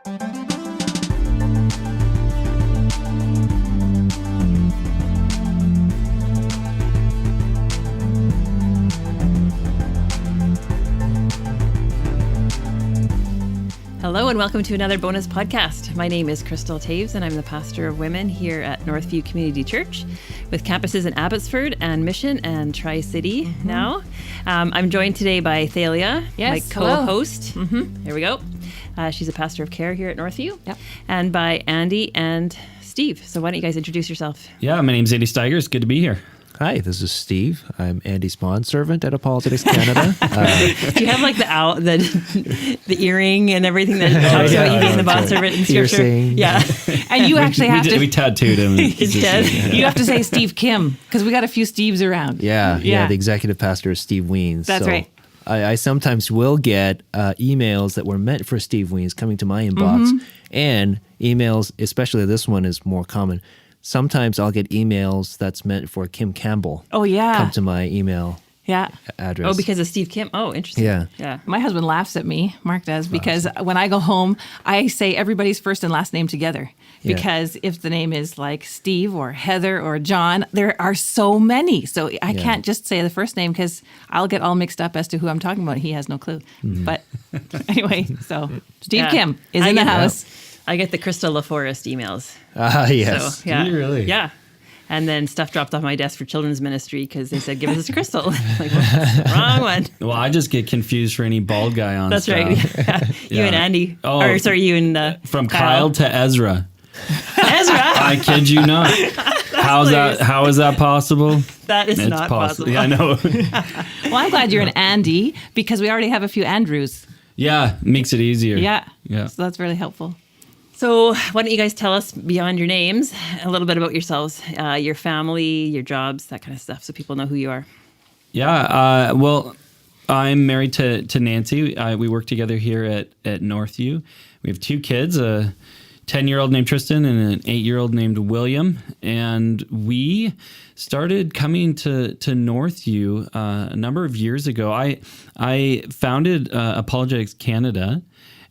Hello and welcome to another bonus podcast. My name is Kristal and I'm the pastor of women here at Northview Community Church with campuses in Abbotsford and Mission and Tri-City now. I'm joined today by Thaleia, my co-host. There we go. She's a pastor of care here at Northview. Yep. And by Andy and Steve. So why don't you guys introduce yourself? Yeah, my name's Andy Steiger. It's good to be here. Hi, this is Steve. I'm Andy's bond servant at Apologetics Canada. Do you have like the earring and everything that talks about you being the bond servant in Scripture? Piercing. Yeah. And you actually have to... We tattooed him. You have to say Steve Kim, because we got a few Steves around. Yeah, the executive pastor is Steve Weens. That's right. I sometimes will get emails that were meant for Steve Weens coming to my inbox, and emails, especially this one is more common. Sometimes I'll get emails that's meant for Kim Campbell. Oh, yeah. Come to my email address. Oh, because of Steve Kim. Oh, interesting. Yeah. My husband laughs at me, Mark does, because when I go home, I say everybody's first and last name together. Because if the name is like Steve or Heather or John, there are so many. So I can't just say the first name because I'll get all mixed up as to who I'm talking about. He has no clue. But anyway, so Steve Kim is in the house. I get the Kristal LaForest emails. Yes. So, yeah. Do you really? Yeah. And then stuff dropped off my desk for children's ministry because they said, give us this Kristal. Like, well, wrong one. Well, I just get confused for any bald guy on That's stuff. Right. Yeah. You and Andy. Oh, or sorry, you and from Kyle to Ezra. Ezra? I kid you not. How is that possible? That is not possible. Yeah, I know. Well, I'm glad you're an Andy because we already have a few Andrews. Yeah, makes it easier. Yeah. So that's really helpful. So why don't you guys tell us beyond your names a little bit about yourselves, your family, your jobs, that kind of stuff, so people know who you are. Yeah, well, I'm married to Nancy. We work together here at Northview. We have two kids, a 10-year-old named Tristan and an 8-year-old named William. And we started coming to Northview a number of years ago. I founded Apologetics Canada.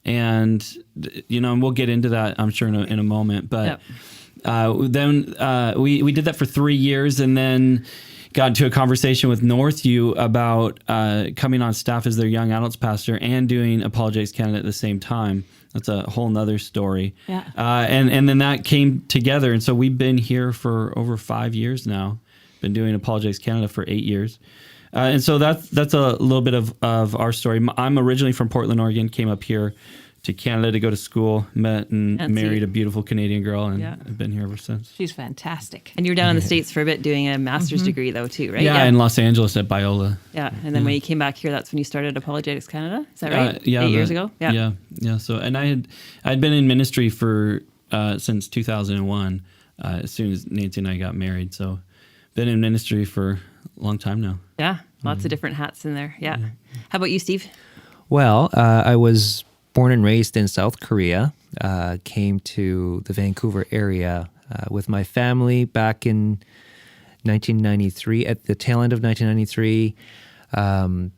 And, we'll get into that, I'm sure, in a moment. But then we did that for 3 years and then got into a conversation with Northview about coming on staff as their young adults pastor and doing Apologetics Canada at the same time. That's a whole nother story. Yeah. And then that came together. And so we've been here for over 5 years now, been doing Apologetics Canada for 8 years. And so that's a little bit of our story. I'm originally from Portland, Oregon, came up here to Canada to go to school, met and married a beautiful Canadian girl, and I've been here ever since. She's fantastic. And you were down in the States for a bit doing a master's degree, though, too, right? Yeah, in Los Angeles at Biola. Yeah, and then when you came back here, that's when you started Apologetics Canada? Is that right? 8 years ago? Yeah. So, and I'd been in ministry for since 2001, as soon as Nancy and I got married. So, been in ministry for a long time now. Yeah, lots of different hats in there. Yeah. How about you, Steve? Well, I was born and raised in South Korea, came to the Vancouver area with my family back in 1993, at the tail end of 1993.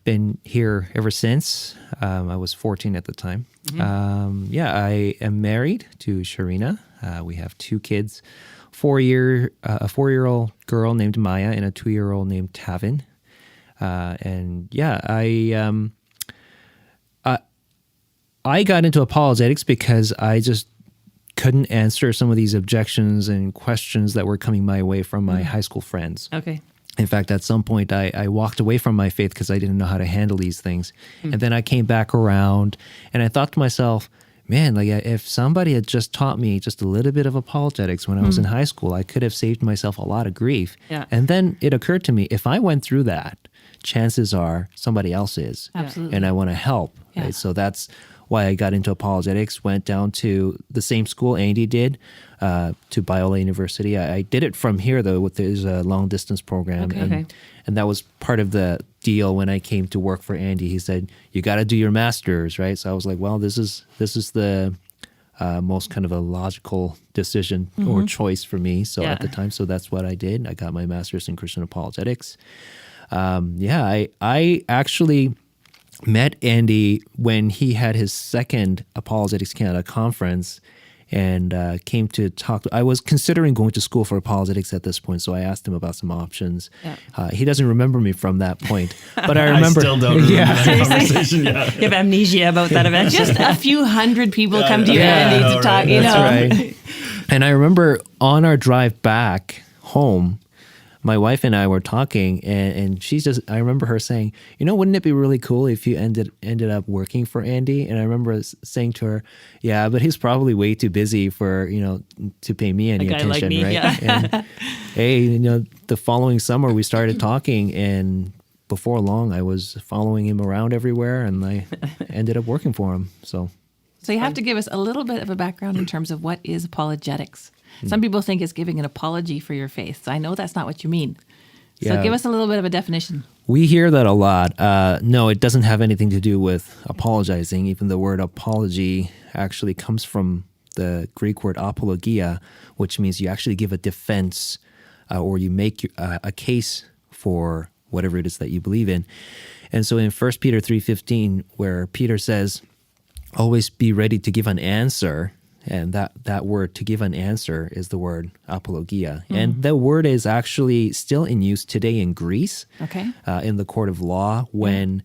Been here ever since. I was 14 at the time. I am married to Sharina. We have two kids, a 4-year-old girl named Maya and a 2-year-old named Tavin. I got into apologetics because I just couldn't answer some of these objections and questions that were coming my way from my high school friends. Okay. In fact, at some point, I walked away from my faith because I didn't know how to handle these things. And then I came back around, and I thought to myself, man, like if somebody had just taught me just a little bit of apologetics when I was in high school, I could have saved myself a lot of grief. Yeah. And then it occurred to me, if I went through that, chances are somebody else is. Absolutely. And I want to help. Yeah. Right? So that's why I got into apologetics, went down to the same school Andy did, to Biola University. I did it from here, though, with his long-distance program. Okay. And that was part of the deal when I came to work for Andy. He said, you got to do your master's, right? So I was like, well, this is the most kind of a logical decision or choice for me. So at the time, so that's what I did. I got my master's in Christian apologetics. I actually met Andy when he had his second Apologetics Canada conference and came to talk. I was considering going to school for apologetics at this point, so I asked him about some options. Yeah. He doesn't remember me from that point, but I remember. I still don't remember that conversation. Yeah. You have amnesia about that event. Just a few hundred people come to you, Yeah. Andy, to I know, talk. right? You That's know, right. And I remember on our drive back home, my wife and I were talking, and I remember her saying, wouldn't it be really cool if you ended up working for Andy? And I remember saying to her, yeah, but he's probably way too busy for, to pay me any A guy attention, like me, right? yeah. And hey, the following summer we started talking, and before long I was following him around everywhere, and I ended up working for him. So you have to give us a little bit of a background in terms of what is apologetics. Some people think it's giving an apology for your faith. So I know that's not what you mean. So Yeah. give us a little bit of a definition. we hear that a lot. No, it doesn't have anything to do with apologizing. Even the word apology actually comes from the Greek word apologia, which means you actually give a defense or you make a case for whatever it is that you believe in. And so in 1 Peter 3:15, where Peter says, always be ready to give an answer, and that word, to give an answer, is the word apologia. And the word is actually still in use today in Greece, Okay. in the court of law, when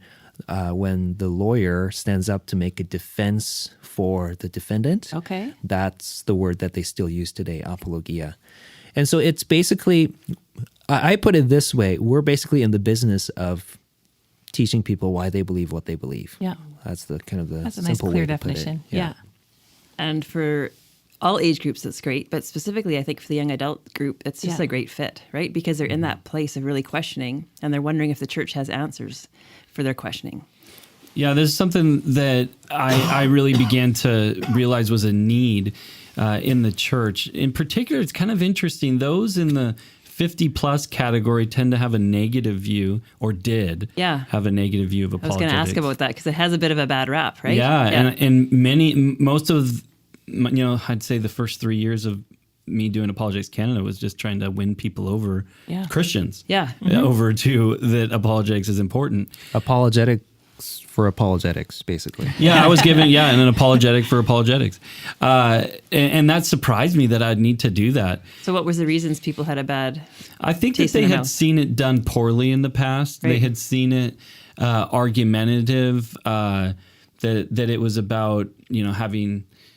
the lawyer stands up to make a defense for the defendant. Okay. That's the word that they still use today, apologia. And so it's basically, I put it this way, we're basically in the business of teaching people why they believe what they believe. Yeah. That's the kind of the That's a simple nice, clear way to put it. definition. Yeah. And for all age groups, it's great. But specifically, I think for the young adult group, it's just Yeah. a great fit, right? Because they're in that place of really questioning, and they're wondering if the church has answers for their questioning. Yeah, this is something that I really began to realize was a need in the church. In particular, it's kind of interesting. Those in the 50-plus category tend to have a negative view, or did have a negative view of I was apologetics. going to ask about that because it has a bit of a bad rap, right? Yeah. And most of, I'd say the first 3 years of me doing Apologetics Canada was just trying to win people over, Christians, over to that apologetics is important. Apologetics for apologetics, basically. Yeah, I was given, an apologetic for apologetics. And that surprised me that I'd need to do that. So what was the reasons people had a bad I think that taste in they their had mouth? seen it done poorly in the past. Right. They had seen it argumentative, that it was about,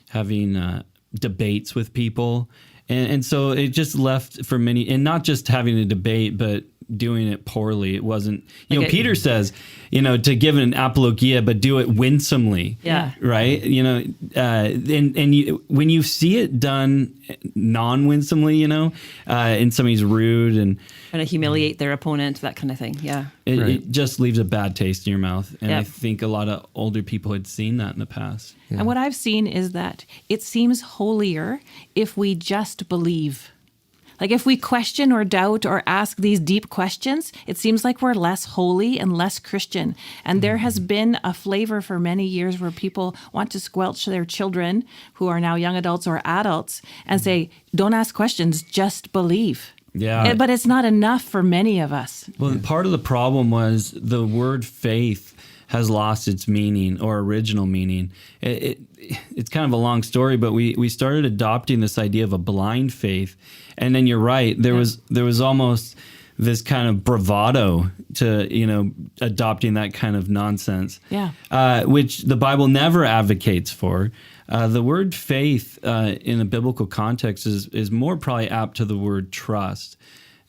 having debates with people. And so it just left for many, and not just having a debate, but doing it poorly. It wasn't, Okay. Peter says, to give an apologia, but do it winsomely. Yeah. Right. When you see it done non-winsomely, and somebody's rude and trying to humiliate their opponent, that kind of thing? Yeah. it just leaves a bad taste in your mouth. And I Yep. think a lot of older people had seen that in the past. And what I've seen is that it seems holier if we just believe. Like if we question or doubt or ask these deep questions, it seems like we're less holy and less Christian. And there has been a flavor for many years where people want to squelch their children who are now young adults or adults and say, don't ask questions, just believe. Yeah. But it's not enough for many of us. Well, part of the problem was the word faith has lost its meaning or original meaning. It's kind of a long story, but we started adopting this idea of a blind faith. And then you're right, there was almost this kind of bravado to, adopting that kind of nonsense. Yeah. Which the Bible never advocates for. The word faith in a biblical context is more probably apt to the word trust.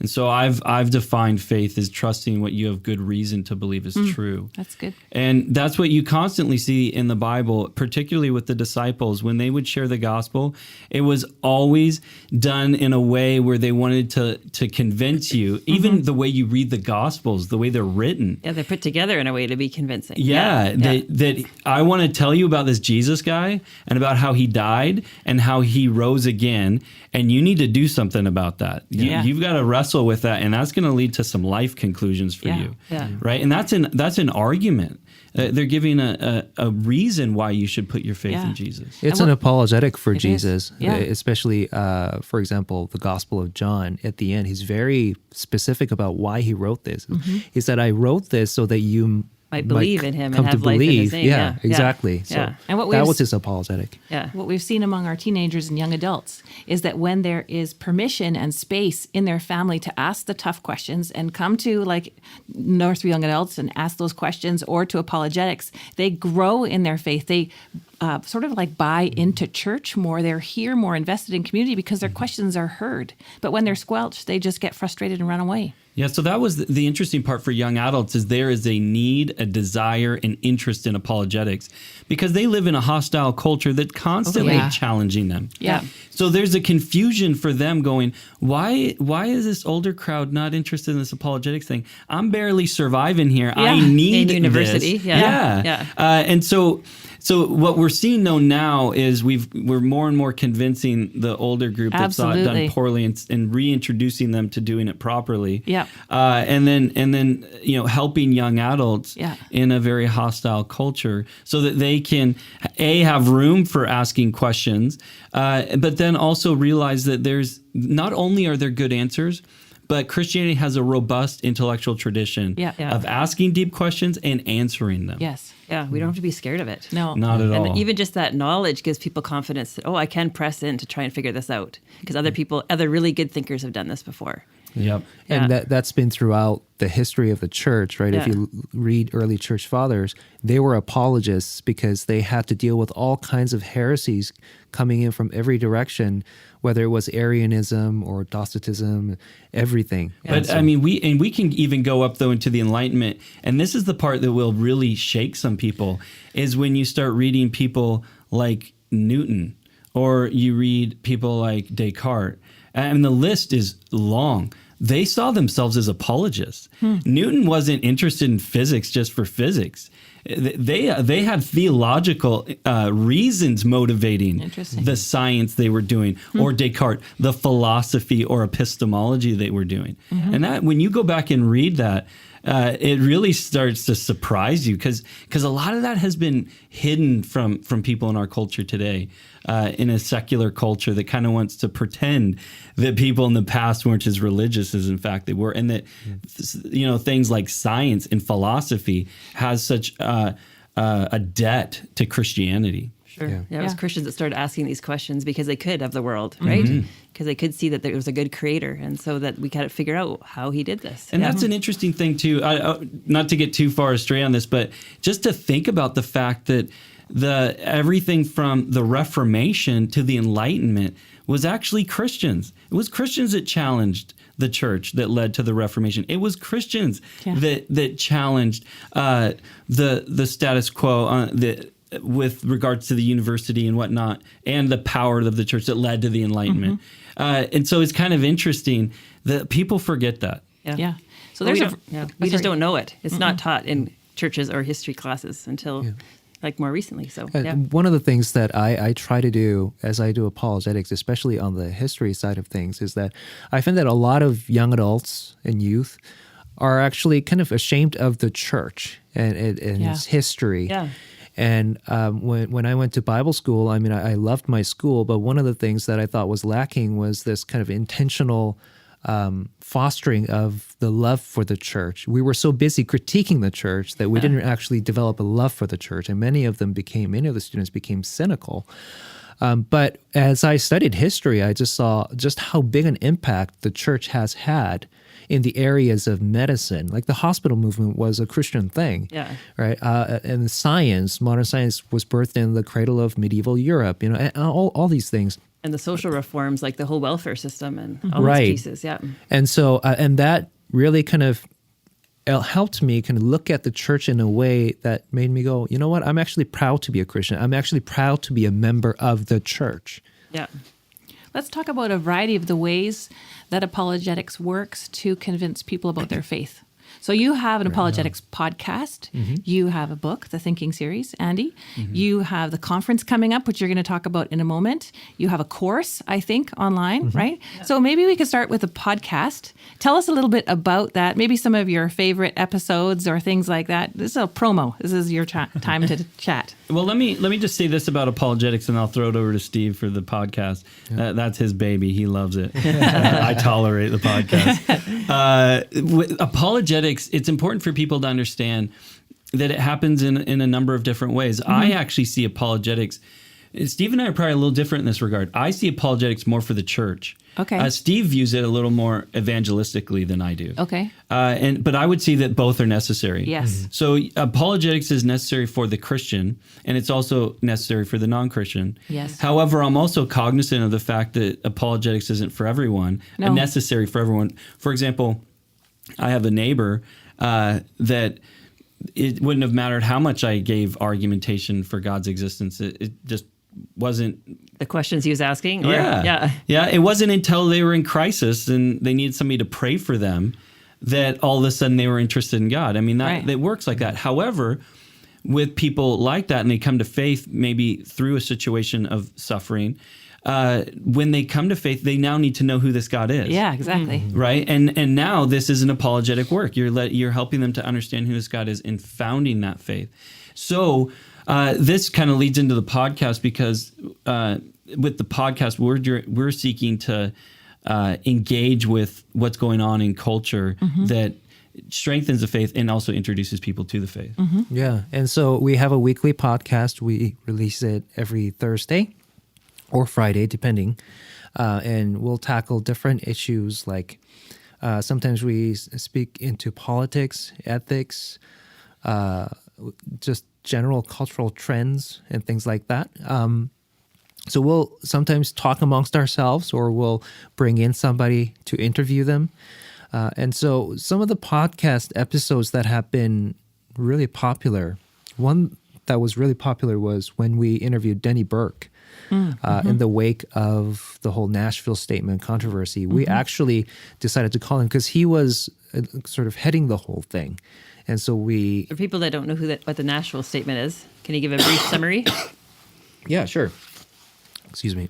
And so I've defined faith as trusting what you have good reason to believe is true. That's good. And that's what you constantly see in the Bible, particularly with the disciples. When they would share the gospel, it was always done in a way where they wanted to convince you, even the way you read the gospels, the way they're written. Yeah, they're put together in a way to be convincing. That I want to tell you about this Jesus guy and about how he died and how he rose again. And you need to do something about that. You've got to wrestle with that, and that's going to lead to some life conclusions for you. Yeah. Right? And that's an argument. They're giving a reason why you should put your faith in Jesus. It's an apologetic for It is. Jesus, Yeah. especially, for example, the Gospel of John. At the end, he's very specific about why he wrote this. He said, I wrote this so that you might believe in him come and have to life in his believe. name. Yeah, exactly. So Yeah. And what that we've- was his apologetic. Yeah. What we've seen among our teenagers and young adults is that when there is permission and space in their family to ask the tough questions and come to like Northview Young Adults and ask those questions, or to Apologetics, they grow in their faith. They sort of like buy into church more. They're here more invested in community because their questions are heard. But when they're squelched, they just get frustrated and run away. Yeah, so that was the interesting part for young adults is there is a need, a desire, an interest in apologetics because they live in a hostile culture that's constantly Yeah. challenging them. Yeah. So there's a confusion for them going, why is this older crowd not interested in this apologetics thing? I'm barely surviving here. I Yeah. need In university. this. Yeah. Yeah. Yeah. And so what we're seeing though now is we're more and more convincing the older group that saw it Absolutely. done poorly and reintroducing them to doing it properly. Yeah. And then helping young adults Yeah. in a very hostile culture so that they can have room for asking questions, but then also realize that there's not only are there good answers, but Christianity has a robust intellectual tradition Yeah. Yeah. of asking deep questions and answering them. Yes. Yeah, we don't have to be scared of it. No. Not at all. And even just that knowledge gives people confidence that, I can press in to try and figure this out because other really good thinkers have done this before. Yep. And Yeah. that's been throughout the history of the church, right? If Yeah. you read early church fathers, they were apologists because they had to deal with all kinds of heresies coming in from every direction, whether it was Arianism or Docetism, everything. But I mean, we can even go up though into the Enlightenment, and this is the part that will really shake some people, is when you start reading people like Newton, or you read people like Descartes, and the list is long. They saw themselves as apologists. Newton wasn't interested in physics just for physics. They had theological reasons motivating Interesting. the science they were doing, or Descartes, the philosophy or epistemology they were doing. And that when you go back and read that, it really starts to surprise you because a lot of that has been hidden from people in our culture today, in a secular culture that kind of wants to pretend that people in the past weren't as religious as in fact they were, and that things like science and philosophy has such a debt to Christianity. Sure. Yeah. Yeah, it was Yeah. Christians that started asking these questions because they could of the world, right? Because they could see that there was a good creator, and so that we got to figure out how he did this. And that's an interesting thing too. Not to get too far astray on this, but just to think about the fact that everything from the Reformation to the Enlightenment was actually Christians. It was Christians that challenged the church that led to the Reformation. It was Christians that challenged the status quo with regards to the university and whatnot, and the power of the church that led to the Enlightenment. And so it's kind of interesting that people forget that. Yeah. So So there's we just don't know it. It's not taught in churches or history classes until like more recently. So And one of the things that I try to do as I do apologetics, especially on the history side of things, is that I find that a lot of young adults and youth are actually kind of ashamed of the church and its history. Yeah. And when I went to Bible school, I mean, I loved my school, but one of the things that I thought was lacking was this kind of intentional fostering of the love for the church. We were so busy critiquing the church that we didn't actually develop a love for the church, and many of the students became cynical. But as I studied history, I just saw just how big an impact the church has had in the areas of medicine. Like the hospital movement was a Christian thing, right? And science, modern science, was birthed in the cradle of medieval Europe. And all these things. And the social reforms, like the whole welfare system and all Right. those pieces. Yeah. And so, and that really kind of helped me kind of look at the church in a way that made me go, you know what? I'm actually proud to be a Christian. I'm actually proud to be a member of the church. Yeah. Let's talk about a variety of the ways that apologetics works to convince people about their faith. So you have an apologetics podcast. You have a book, the Thinking Series, Andy. You have the conference coming up, which you're going to talk about in a moment. You have a course, I think, online, right? Yeah. So maybe we could start with a podcast. Tell us a little bit about that. Maybe some of your favorite episodes or things like that. This is a promo. This is your time to chat. Well, let me just say this about apologetics, and I'll throw it over to Steve for the podcast. That's his baby; he loves it. I tolerate the podcast. With apologetics, it's important for people to understand that it happens in a number of different ways. I actually see apologetics. Steve and I are probably a little different in this regard. I see apologetics more for the church. Okay. Steve views it a little more evangelistically than I do. Okay. But I would say that both are necessary. Yes. So apologetics is necessary for the Christian, and it's also necessary for the non-Christian. Yes. However, I'm also cognizant of the fact that apologetics isn't for everyone and necessary for everyone. For example, I have a neighbor that it wouldn't have mattered how much I gave argumentation for God's existence. It just wasn't The questions he was asking? Yeah. It wasn't until they were in crisis and they needed somebody to pray for them that all of a sudden they were interested in God. I mean, that works like that. However, with people like that and they come to faith maybe through a situation of suffering, when they come to faith, they now need to know who this God is. Yeah, exactly. Right? And now this is an apologetic work. You're helping them to understand who this God is and founding that faith. So this kind of leads into the podcast because with the podcast, we're seeking to engage with what's going on in culture that strengthens the faith and also introduces people to the faith. Yeah. And so we have a weekly podcast. We release it every Thursday or Friday, depending. And we'll tackle different issues like sometimes we speak into politics, ethics, just general cultural trends and things like that. So we'll sometimes talk amongst ourselves or we'll bring in somebody to interview them. And so some of the podcast episodes that have been really popular, one that was really popular was when we interviewed Denny Burke in the wake of the whole Nashville statement controversy. We actually decided to call him because he was sort of heading the whole thing. And so For people that don't know what the Nashville statement is, can you give a brief summary? Yeah, sure. Excuse me.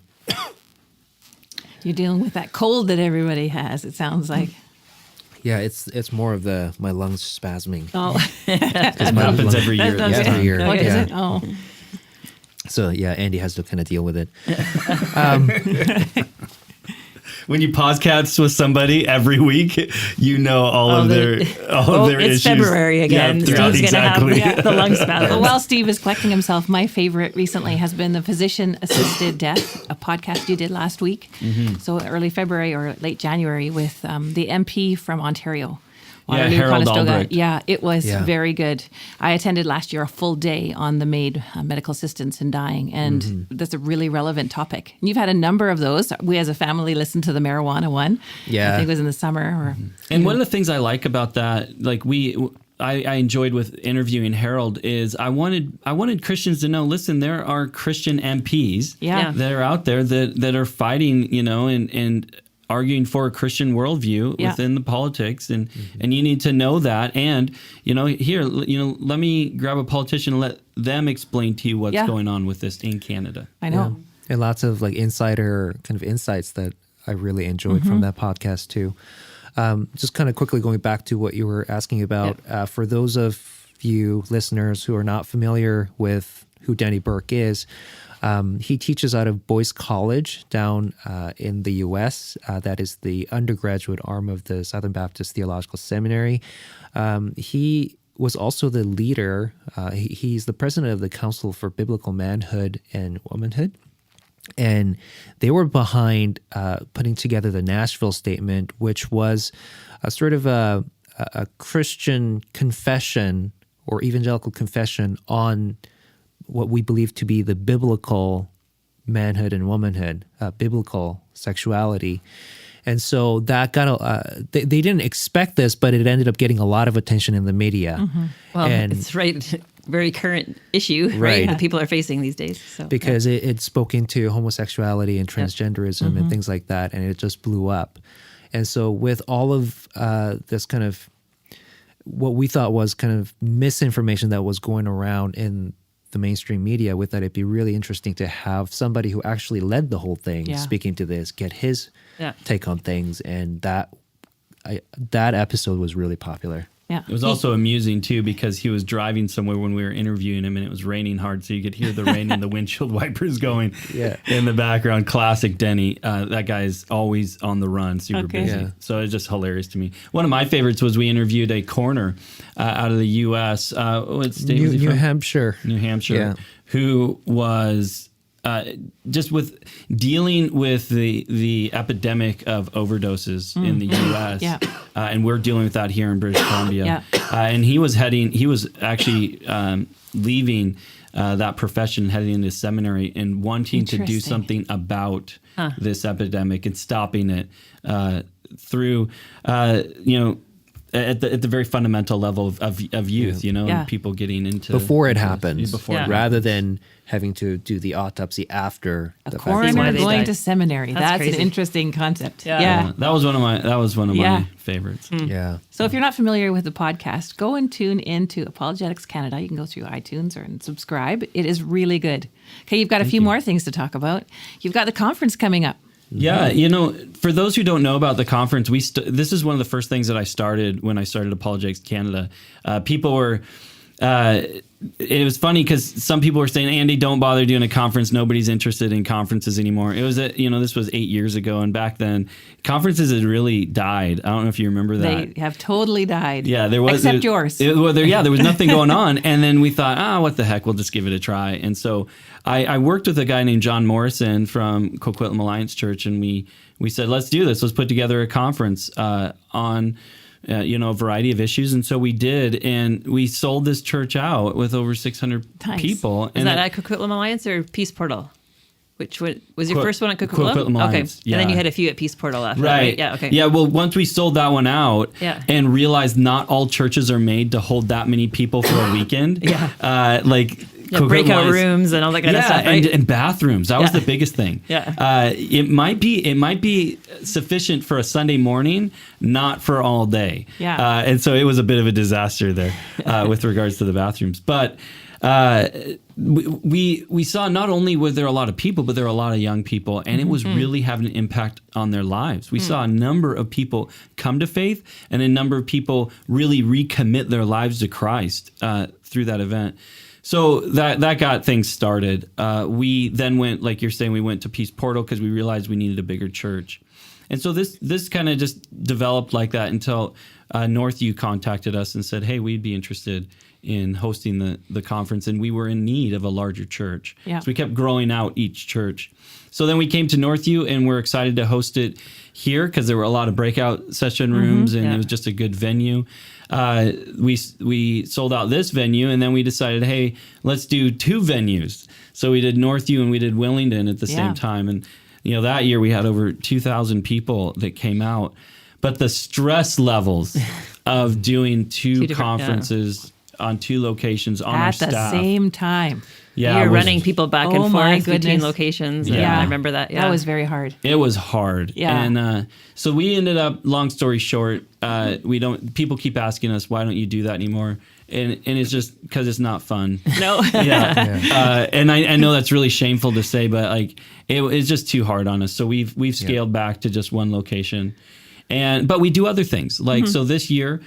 You're dealing with that cold that everybody has, it sounds like. Yeah, it's more of my lungs spasming. Oh. It happens every year. Every year. What is Yeah. it? Oh. So yeah, Andy has to kind of deal with it. When you podcast with somebody every week, you know all of their issues. It's February again. Yeah, Steve's going to have the lung spasms. Well, while Steve is collecting himself, my favorite recently has been the physician-assisted death, a podcast you did last week. So early February or late January with the MP from Ontario. Waterloo, Harold Conestoga. Albrecht. Yeah, it was very good. I attended last year a full day on the MAID, medical assistance in dying, and that's a really relevant topic. And you've had a number of those. We as a family listened to the marijuana one. Yeah. I think it was in the summer. And one of the things I like about that, like I enjoyed with interviewing Harold is I wanted Christians to know, listen, there are Christian MPs that are out there that are fighting, and arguing for a Christian worldview within the politics, and you need to know that. And let me grab a politician and let them explain to you what's going on with this in Canada. I know. Yeah. And lots of like insider kind of insights that I really enjoyed from that podcast too. Just kind of quickly going back to what you were asking about, for those of you listeners who are not familiar with who Denny Burke is, he teaches out of Boyce College down in the U.S. That is the undergraduate arm of the Southern Baptist Theological Seminary. He was also the leader. He's the president of the Council for Biblical Manhood and Womanhood. And they were behind putting together the Nashville Statement, which was a sort of a Christian confession or evangelical confession on what we believe to be the biblical manhood and womanhood, biblical sexuality. And so that got they didn't expect this, but it ended up getting a lot of attention in the media. Well, it's very current issue, right? That people are facing these days. So, because it spoke into homosexuality and transgenderism and things like that, and it just blew up. And so with all of this kind of what we thought was kind of misinformation that was going around in the mainstream media, with that it'd be really interesting to have somebody who actually led the whole thing speaking to this, get his take on things, and that episode was really popular. Yeah. It was also amusing too because he was driving somewhere when we were interviewing him and it was raining hard, so you could hear the rain and the windshield wipers going in the background. Classic Denny. That guy is always on the run, super busy. Yeah. So it's just hilarious to me. One of my favorites was we interviewed a coroner out of the U.S. What state was he New from? Hampshire. New Hampshire, Yeah. who was just with dealing with the epidemic of overdoses in the U.S. Yeah. And we're dealing with that here in British Columbia. Yeah. And he was actually leaving that profession, heading into seminary and wanting to do Interesting. something about this epidemic and stopping it through, at the very fundamental level of youth, and people getting into Before it happens, Before it rather than having to do the autopsy after A the fact. coroner why they going died. to seminary. That's crazy. an interesting concept. Yeah. That was one of Yeah. my favorites. Yeah. So if you're not familiar with the podcast, go and tune into Apologetics Canada. You can go through iTunes and subscribe. It is really good. Okay, you've got a few more things to talk about. You've got the conference coming up. Yeah, for those who don't know about the conference, this is one of the first things that I started when I started Apologetics Canada. People were. It was funny because some people were saying, Andy, don't bother doing a conference. Nobody's interested in conferences anymore. It was, this was 8 years ago. And back then, conferences had really died. I don't know if you remember that. They have totally died. Yeah, there was. Except yours. There was nothing going on. And then we thought, what the heck? We'll just give it a try. And so I worked with a guy named John Morrison from Coquitlam Alliance Church. And we said, let's do this. Let's put together a conference on a variety of issues. And so we did, and we sold this church out with over 600 Nice. people. Is and that at Coquitlam Alliance or Peace Portal? Which one, was your Qu- first one at Coquitlam? Coquitlam Okay. Alliance, yeah. And then you had a few at Peace Portal after that, right? Yeah, okay. Yeah, well, once we sold that one out Yeah. and realized not all churches are made to hold that many people for a weekend. Yeah, breakout rooms and all that kind of stuff, right? and bathrooms. That was the biggest thing. Yeah. It might be sufficient for a Sunday morning, not for all day. Yeah. And so it was a bit of a disaster there with regards to the bathrooms. But we saw not only were there a lot of people, but there were a lot of young people, and it was really having an impact on their lives. We saw a number of people come to faith, and a number of people really recommit their lives to Christ through that event. So that got things started. We then went, like you're saying, we went to Peace Portal because we realized we needed a bigger church. And so this kind of just developed like that until Northview contacted us and said, hey, we'd be interested in hosting the conference. And we were in need of a larger church. Yeah. So we kept growing out each church. So then we came to Northview, and we're excited to host it here because there were a lot of breakout session rooms, and it was just a good venue. We sold out this venue, and then we decided, hey, let's do two venues. So we did Northview and we did Willingdon at the same time. And that year we had over 2,000 people that came out. But the stress levels of doing two conferences on two locations on our At staff. the same time. Yeah, You're it was- running people back and Oh my forth between goodness. locations. Yeah. Yeah, I remember that. Yeah. That was very hard. It was hard. Yeah. And so we ended up, long story short, people keep asking us, why don't you do that anymore? And it's just because it's not fun. No. Yeah. And I know that's really shameful to say, but like it's just too hard on us. So we've scaled back to just one location. But we do other things. Like, so this year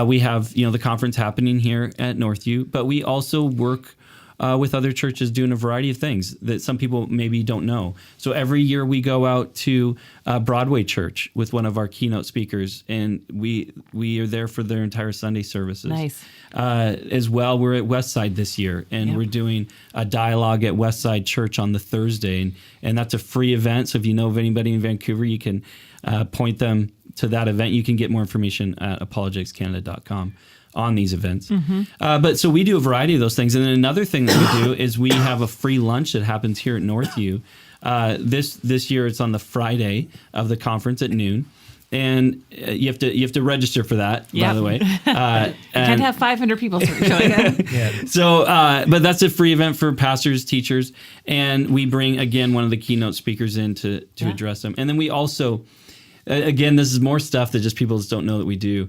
we have, the conference happening here at Northview, but we also work with other churches doing a variety of things that some people maybe don't know. So every year we go out to Broadway Church with one of our keynote speakers, and we are there for their entire Sunday services. Nice. As well, we're at Westside this year, and we're doing a dialogue at Westside Church on the Thursday, and that's a free event. So if you know of anybody in Vancouver, you can point them to that event. You can get more information at apologeticscanada.com on these events. But so we do a variety of those things. And then another thing that we do is we have a free lunch that happens here at Northview. This year it's on the Friday of the conference at noon. And you have to register for that, by the way. Can't have 500 people showing up. So, but that's a free event for pastors, teachers, and we bring, again, one of the keynote speakers in to address them. And then we also, again, this is more stuff that just people just don't know that we do.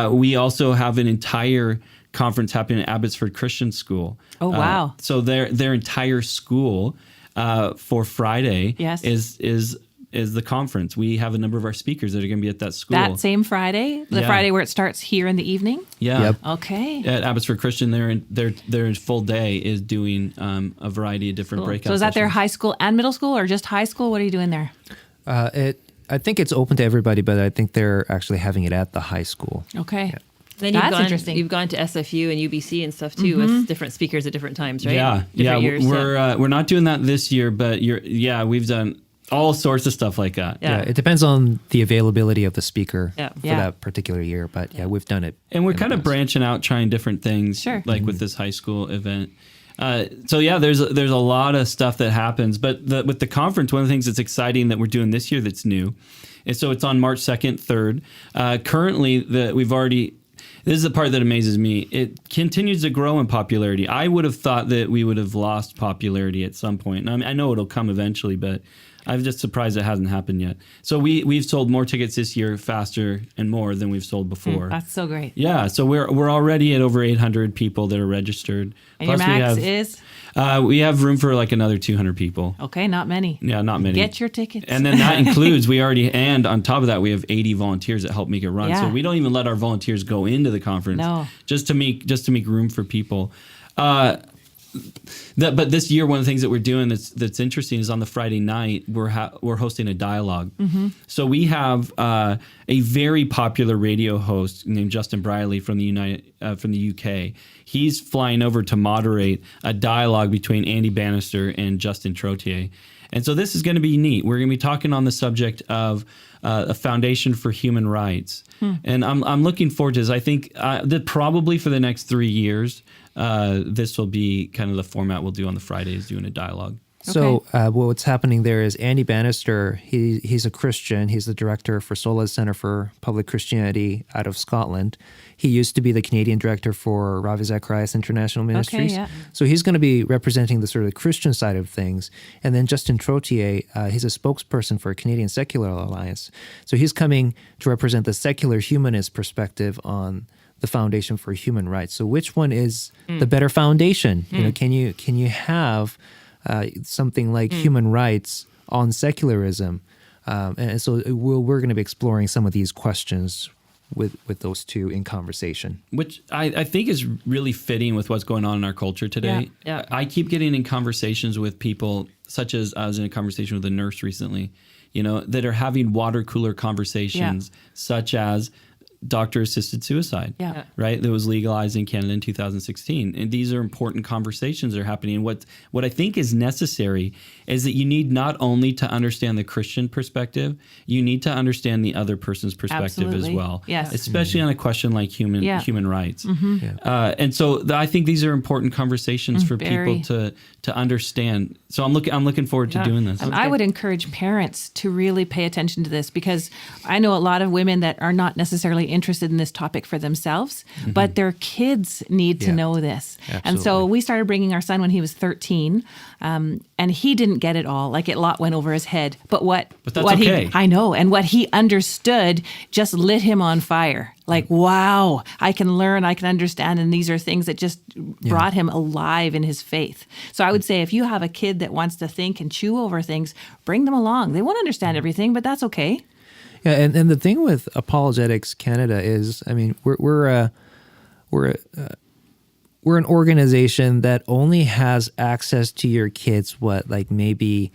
We also have an entire conference happening at Abbotsford Christian School. Oh, wow. So their entire school for Friday Yes. is is the conference. We have a number of our speakers that are going to be at that school. That same Friday, the Friday where it starts here in the evening? Yeah. Yep. Okay. At Abbotsford Christian, their full day is doing a variety of different breakout So is that their sessions. high school and middle school, or just high school? What are you doing there? I think it's open to everybody, but I think they're actually having it at the high school. Okay. Then That's interesting. You've gone to SFU and UBC and stuff too with different speakers at different times, right? Yeah, Different years, we're not doing that this year, but we've done all sorts of stuff like that. Yeah. It depends on the availability of the speaker Yeah. for Yeah. that particular year. But we've done it. And we're in the kind of past. branching out, trying different things, Sure. like with this high school event. There's a lot of stuff that happens. But with the conference, one of the things that's exciting that we're doing this year that's new, and so it's on March 2nd, 3rd. Currently, this is the part that amazes me. It continues to grow in popularity. I would have thought that we would have lost popularity at some point. I know it'll come eventually, but I'm just surprised it hasn't happened yet. So we've sold more tickets this year faster and more than we've sold before. That's so great. Yeah, so we're already at over 800 people that are registered. And your max is? We have room for like another 200 people. Okay, not many. Yeah, not many. Get your tickets. And then that includes and on top of that, we have 80 volunteers that help make it run. Yeah. So we don't even let our volunteers go into the conference. No. Just to make room for people. But this year, one of the things that we're doing that's interesting is on the Friday night we're hosting a dialogue. Mm-hmm. So we have a very popular radio host named Justin Briley from the UK. He's flying over to moderate a dialogue between Andy Bannister and Justin Trottier. And so this is going to be neat. We're going to be talking on the subject of a foundation for human rights. And I'm looking forward to this. I think that probably for the next 3 years, this will be kind of the format we'll do on the Fridays, doing a dialogue. So what's happening there is Andy Bannister, he's a Christian. He's the director for Solas Center for Public Christianity out of Scotland. He used to be the Canadian director for Ravi Zacharias International Ministries. yeah. So he's going to be representing the sort of Christian side of things. And then Justin Trottier, he's a spokesperson for Canadian Secular Alliance. So he's coming to represent the secular humanist perspective on the foundation for human rights. So which one is the better foundation? You know, can you have something like human rights on secularism? And so we're going to be exploring some of these questions with those two in conversation. Which I think is really fitting with what's going on in our culture today. Yeah. I keep getting in conversations with people, such as I was in a conversation with a nurse recently, that are having water cooler conversations, such as doctor-assisted suicide, Yeah. right? That was legalized in Canada in 2016. And these are important conversations that are happening. And what I think is necessary is that you need not only to understand the Christian perspective, you need to understand the other person's perspective as Absolutely. well. Yes. Especially on a question like human rights. And so I think these are important conversations for Very. people to understand. So I'm looking forward to doing this. And I would encourage parents to really pay attention to this, because I know a lot of women that are not necessarily interested in this topic for themselves, but their kids need to know this. And so Absolutely. we started bringing our son when he was 13, and he didn't get it all. Like, it lot went over his head. But that's what okay. I know, and what he understood just lit him on fire. Like, wow, I can learn, I can understand. And these are things that just brought him alive in his faith. So I would say, if you have a kid that wants to think and chew over things, bring them along. They won't understand everything, but that's okay. Yeah, and the thing with Apologetics Canada is, I mean, we're an organization that only has access to your kids, maybe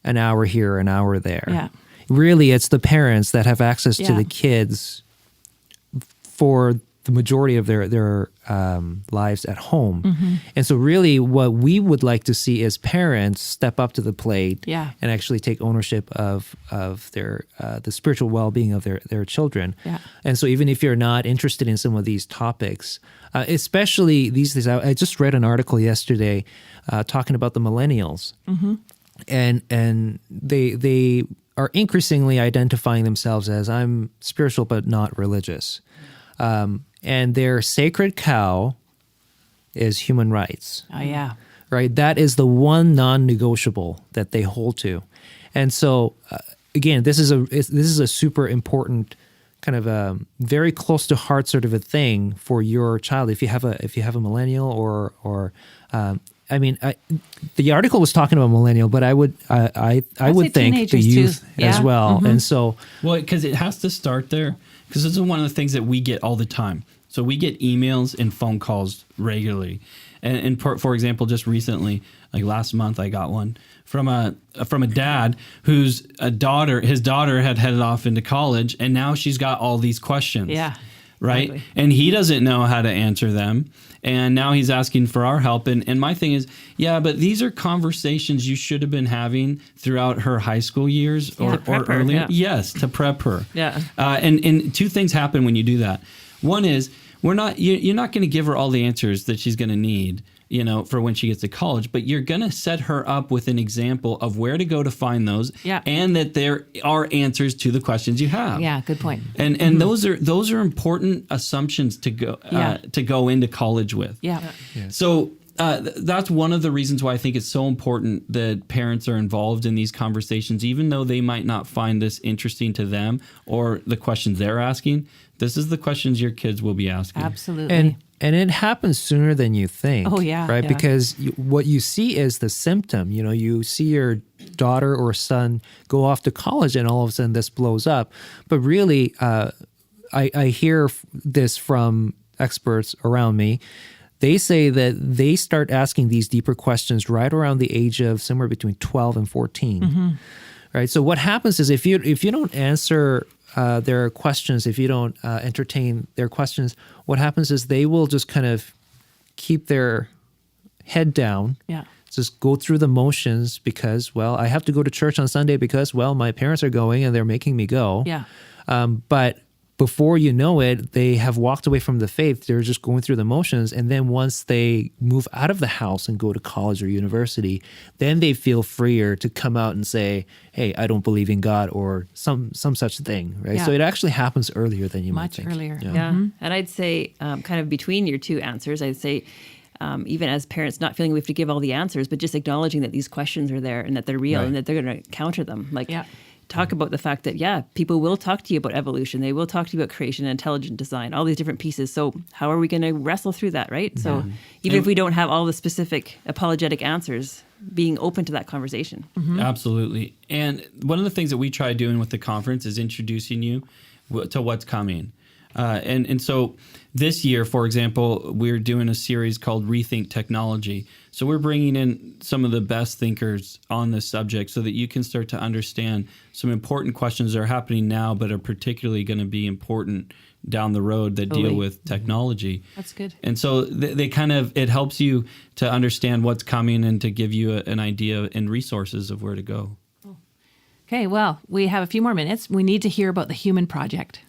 an hour here, an hour there. Yeah. Really, it's the parents that have access to Yeah. the kids for the majority of their lives at home. And so really what we would like to see is parents step up to the plate Yeah. and actually take ownership of their the spiritual well-being of their children. Yeah. And so even if you're not interested in some of these topics, especially these days, I just read an article yesterday talking about the millennials. And they are increasingly identifying themselves as, I'm spiritual but not religious. And their sacred cow is human rights. Oh, yeah. Right? That is the one non-negotiable that they hold to. And so, again, this is a super important kind of a very close to heart sort of a thing for your child. If you have a millennial or the article was talking about millennial, but I would say think the teenagers youth too. Yeah. as well. And so, Well, because it has to start there, because this is one of the things that we get all the time. So we get emails and phone calls regularly. And for example, just recently, like last month, I got one from a dad whose daughter had headed off into college, and now she's got all these questions. Yeah. Right. Exactly. And he doesn't know how to answer them. And now he's asking for our help. And my thing is, yeah, but these are conversations you should have been having throughout her high school years or prep her, earlier. yeah. Yes, to prep her. Yeah. And two things happen when you do that. One is you're not going to give her all the answers that she's going to need, for when she gets to college, but you're going to set her up with an example of where to go to find those, and that there are answers to the questions you have. Yeah, good point. And those are important assumptions to go into college with. Yeah. So that's one of the reasons why I think it's so important that parents are involved in these conversations, even though they might not find this interesting to them or the questions they're asking. This is the questions your kids will be asking. Absolutely. and it happens sooner than you think. Oh, yeah, right? yeah. Because what you see is the symptom. You see your daughter or son go off to college, and all of a sudden this blows up. But really, I hear this from experts around me. They say that they start asking these deeper questions right around the age of somewhere between 12 and 14. Right? So what happens is if you don't answer their questions, if you don't entertain their questions, what happens is they will just kind of keep their head down. Yeah. Just go through the motions because, well, I have to go to church on Sunday because, well, my parents are going and they're making me go. Yeah. But before you know it, they have walked away from the faith. They're just going through the motions. And then once they move out of the house and go to college or university, then they feel freer to come out and say, hey, I don't believe in God or some such thing, right? Yeah. So it actually happens earlier than you might Much think. earlier. Yeah. And I'd say kind of between your two answers, I'd say even as parents, not feeling we have to give all the answers, but just acknowledging that these questions are there and that they're real and that they're going to counter them. Like, talk about the fact that, people will talk to you about evolution. They will talk to you about creation and intelligent design, all these different pieces. So how are we going to wrestle through that, right? So even if we don't have all the specific apologetic answers, being open to that conversation. Absolutely. And one of the things that we try doing with the conference is introducing you to what's coming. And so this year, for example, we're doing a series called Rethink Technology. So we're bringing in some of the best thinkers on this subject so that you can start to understand some important questions that are happening now, but are particularly going to be important down the road that deal with technology. That's good. And so they kind of, it helps you to understand what's coming and to give you an idea and resources of where to go. Okay, well, we have a few more minutes. We need to hear about the Human Project.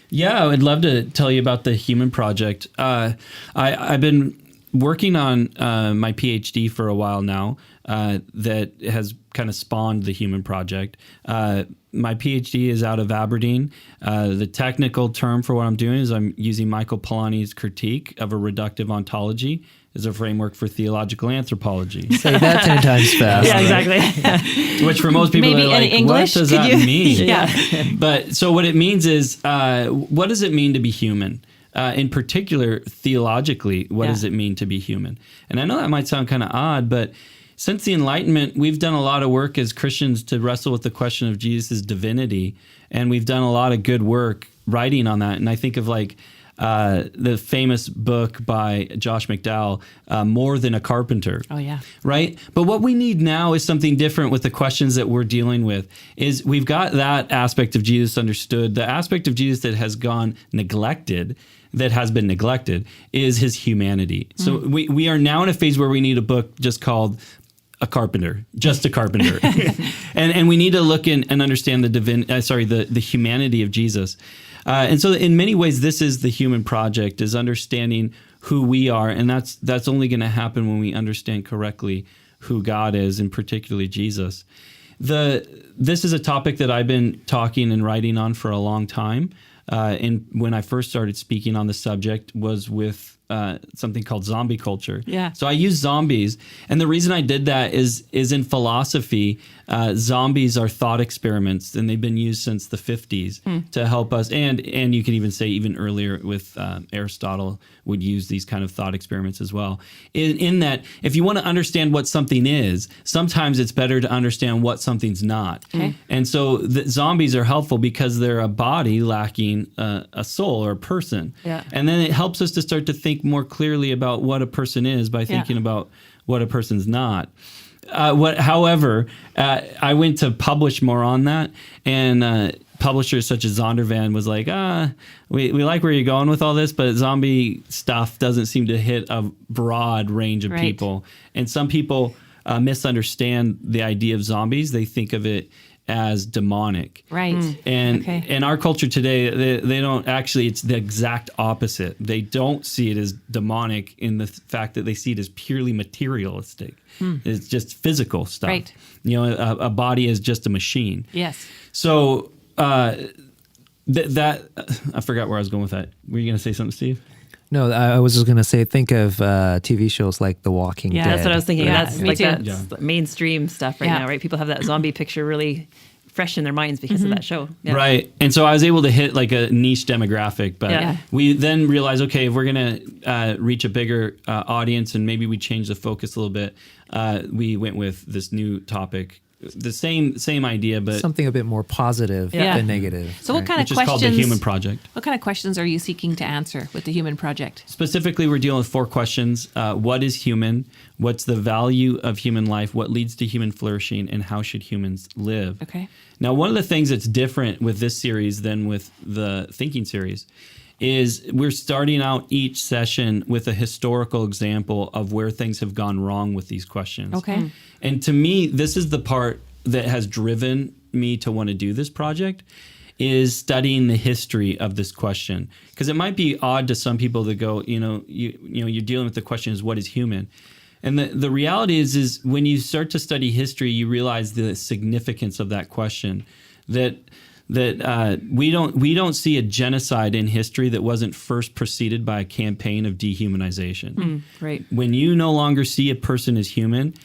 Yeah, I would love to tell you about the Human Project. I've been working on my PhD for a while now that has kind of spawned the Human Project. My PhD is out of Aberdeen. The technical term for what I'm doing is I'm using Michael Polanyi's critique of a reductive ontology as a framework for theological anthropology. Say that 10 times fast. Yeah, exactly. Which for most people, Maybe they're like, in English, what does could that you- mean? Yeah. But so what it means is, what does it mean to be human? In particular, theologically, what does it mean to be human? And I know that might sound kind of odd, but since the Enlightenment, we've done a lot of work as Christians to wrestle with the question of Jesus' divinity. And we've done a lot of good work writing on that. And I think of like the famous book by Josh McDowell, More Than a Carpenter. Oh, yeah. Right? But what we need now is something different with the questions that we're dealing with. Is we've got that aspect of Jesus understood. The aspect of Jesus that has been neglected is his humanity. So we are now in a phase where we need a book just called just a carpenter. and we need to look in and understand the humanity of Jesus. And so in many ways, this is the Human Project, is understanding who we are. And that's only going to happen when we understand correctly who God is, and particularly Jesus. This is a topic that I've been talking and writing on for a long time. And when I first started speaking on the subject was with something called zombie culture. Yeah. So I use zombies, and the reason I did that is in philosophy, zombies are thought experiments, and they've been used since the 50s to help us. And you could even say even earlier with Aristotle would use these kind of thought experiments as well. In that, if you want to understand what something is, sometimes it's better to understand what something's not. Okay. And so the zombies are helpful because they're a body lacking a soul or a person. Yeah. And then it helps us to start to think more clearly about what a person is by thinking about what a person's not. However, I went to publish more on that, and publishers such as Zondervan was like, we like where you're going with all this, but zombie stuff doesn't seem to hit a broad range of people. And some people misunderstand the idea of zombies. They think of it as demonic. Right. And in our culture today, they don't actually, it's the exact opposite. They don't see it as demonic in the fact that they see it as purely materialistic. It's just physical stuff. Right. You know, a body is just a machine. Yes. So that I forgot where I was going with that. Were you going to say something, Steve? No, I was just going to say, think of TV shows like The Walking Dead. That's what I was thinking. Yeah, That's me like too. that's mainstream stuff right now, right? People have that zombie picture really fresh in their minds because of that show. Yeah. Right. And so I was able to hit like a niche demographic, but we then realized, okay, if we're going to reach a bigger audience and maybe we change the focus a little bit, we went with this new topic. The same idea, but something a bit more positive than negative. So what kind of which is questions? called the Human Project. What kind of questions are you seeking to answer with the Human Project? Specifically, we're dealing with 4 questions. What is human? What's the value of human life? What leads to human flourishing? And how should humans live? Okay. Now, one of the things that's different with this series than with the Thinking series is we're starting out each session with a historical example of where things have gone wrong with these questions. Okay. And to me, this is the part that has driven me to want to do this project, is studying the history of this question. Because it might be odd to some people that go, you're dealing with the question is what is human? And the reality is when you start to study history, you realize the significance of that question. That we don't see a genocide in history that wasn't first preceded by a campaign of dehumanization. Right. When you no longer see a person as human,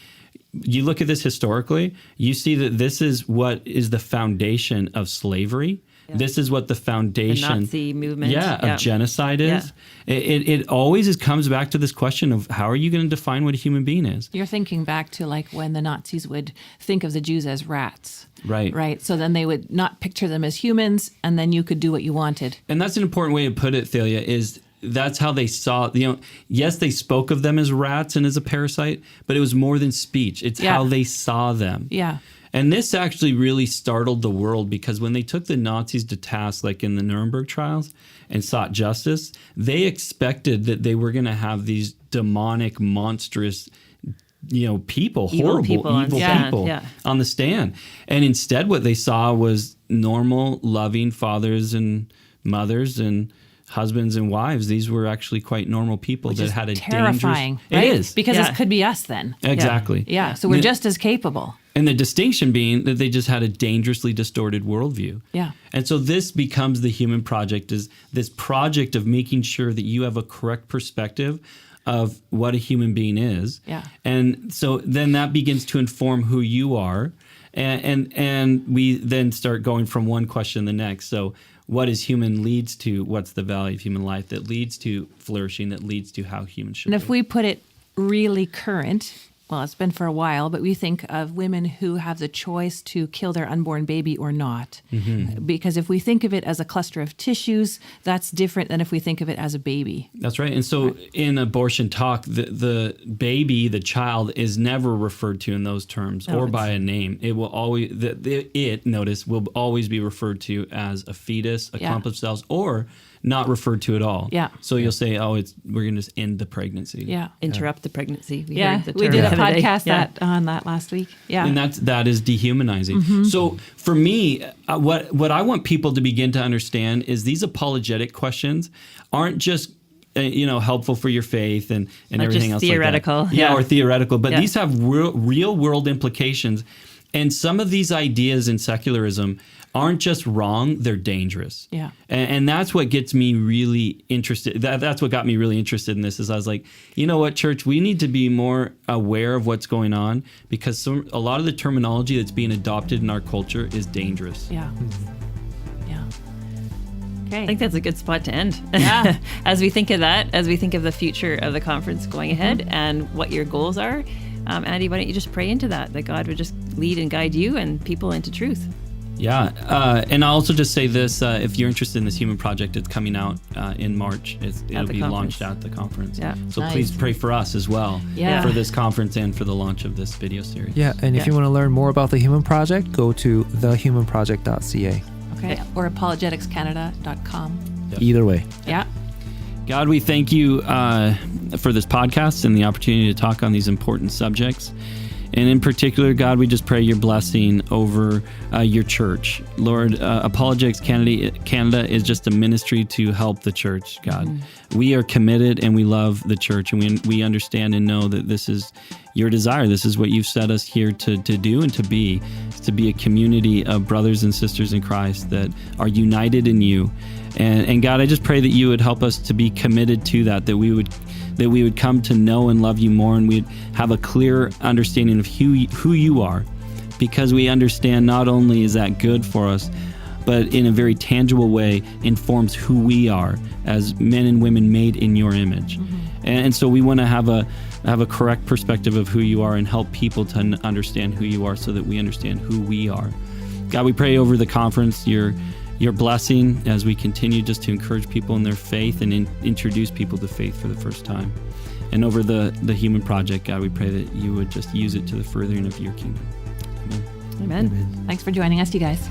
you look at this historically, you see that this is what is the foundation of slavery. Yeah. This is what the foundation, the Nazi movement, of genocide is. Yeah. It always comes back to this question of how are you going to define what a human being is? You're thinking back to like when the Nazis would think of the Jews as rats. Right. Right. So then they would not picture them as humans, and then you could do what you wanted. And that's an important way to put it, Thalia, is that's how they saw, yes, they spoke of them as rats and as a parasite, but it was more than speech. It's how they saw them. Yeah. And this actually really startled the world because when they took the Nazis to task, like in the Nuremberg trials, and sought justice, they expected that they were going to have these demonic, monstrous, people, horrible, evil people on the stand. And instead what they saw was normal, loving fathers and mothers and husbands and wives. These were actually quite normal people that had a terrifying, dangerous... right? It is. Because it could be us then. Exactly. Yeah. So we're just as capable. And the distinction being that they just had a dangerously distorted worldview. Yeah. And so this becomes the Human Project, is this project of making sure that you have a correct perspective of what a human being is. Yeah. And so then that begins to inform who you are. And we then start going from one question to the next. So what is human leads to what's the value of human life that leads to flourishing, that leads to how humans should And live. if we put it really current, well, it's been for a while, but we think of women who have the choice to kill their unborn baby or not. Mm-hmm. Because if we think of it as a cluster of tissues, that's different than if we think of it as a baby. That's right. And so in abortion talk, the baby, the child, is never referred to in those terms or by a name. It will always, will always be referred to as a fetus, a clump of cells, or not referred to at all. Yeah. So you'll say, we're going to just end the pregnancy. Yeah. Interrupt the pregnancy. We did a podcast on that last week. Yeah. And that is dehumanizing. Mm-hmm. So for me, what I want people to begin to understand is these apologetic questions aren't just helpful for your faith and everything just else theoretical. Like that. Or theoretical. But these have real world implications And some of these ideas in secularism aren't just wrong, they're dangerous. Yeah. And that's what gets me really interested. That's what got me really interested in this, is I was like, you know what, church, we need to be more aware of what's going on, because a lot of the terminology that's being adopted in our culture is dangerous. Yeah. Yeah. Okay. I think that's a good spot to end. Yeah. As we think of that, as we think of the future of the conference going ahead and what your goals are, Andy, why don't you just pray into that God would just lead and guide you and people into truth. Yeah, and I'll also just say this, if you're interested in this Human Project, it's coming out in March. It'll be launched at the conference. Yeah. So Nice. please pray for us as well, Yeah. for this conference and for the launch of this video series. Yeah, and if Yeah. you want to learn more about the Human Project, go to thehumanproject.ca. Okay. Or apologeticscanada.com. Either way. Yeah. God, we thank you for this podcast and the opportunity to talk on these important subjects. And in particular, God, we just pray your blessing over your church. Lord, Apologetics Canada is just a ministry to help the church, God. We are committed and we love the church, and we understand and know that this is your desire. This is what you've set us here to do and to be a community of brothers and sisters in Christ that are united in you. And God, I just pray that you would help us to be committed to that we would come to know and love you more, and we'd have a clear understanding of who you are, because we understand not only is that good for us, but in a very tangible way informs who we are as men and women made in your image. And so we want to have a correct perspective of who you are and help people to understand who you are, so that we understand who we are. God, we pray over the conference, your blessing as we continue just to encourage people in their faith and introduce people to faith for the first time. And over the Human Project, God, we pray that you would just use it to the furthering of your kingdom. Amen. Amen. Thanks for joining us, you guys.